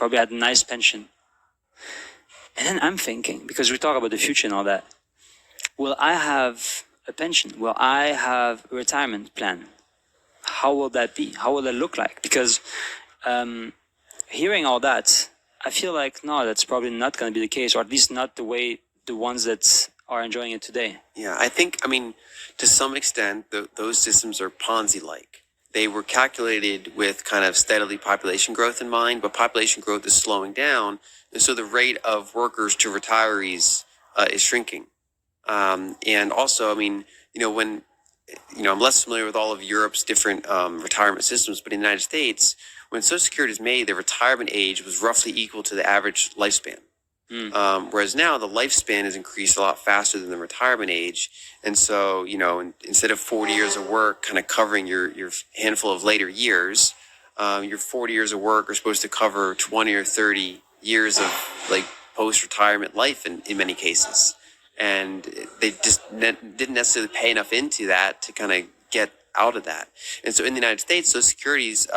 probably had a nice pension. And then I'm thinking, because we talk about the future and all that, will I have a pension? Will I have a retirement plan? How will that be? How will that look like? Because hearing all that, I feel like, no, that's probably not going to be the case, or at least not the way the ones that are enjoying it today. Yeah, I mean, to some extent, those systems are Ponzi-like. They were calculated with kind of steadily population growth in mind, but population growth is slowing down, and so the rate of workers to retirees is shrinking. And also, I mean, I'm less familiar with all of Europe's different retirement systems, but in the United States, when Social Security was made, the retirement age was roughly equal to the average lifespan. Whereas now the lifespan has increased a lot faster than the retirement age. And so, instead of 40 years of work kind of covering your handful of later years, your 40 years of work are supposed to cover 20 or 30 years of like post-retirement life in many cases. And they just didn't necessarily pay enough into that to kind of get out of that. And so in the United States, Social Security's,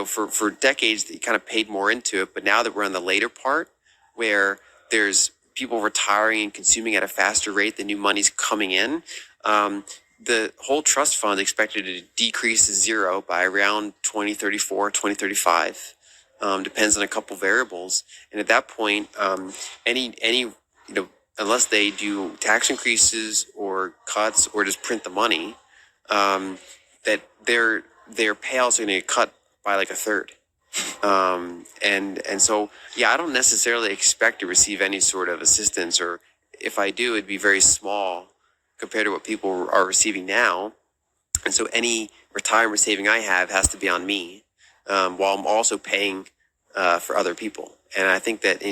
for decades, they kind of paid more into it. But now that we're on the later part, where there's people retiring and consuming at a faster rate than new money's coming in, the whole trust fund is expected to decrease to zero by around 2034, 2035. Depends on a couple variables. And at that point, unless they do tax increases or cuts or just print the money, that their payouts are going to get cut by like a third. And so, yeah, I don't necessarily expect to receive any sort of assistance, or if I do, it'd be very small compared to what people are receiving now. And so any retirement saving I have has to be on me, while I'm also paying for other people. And I think that in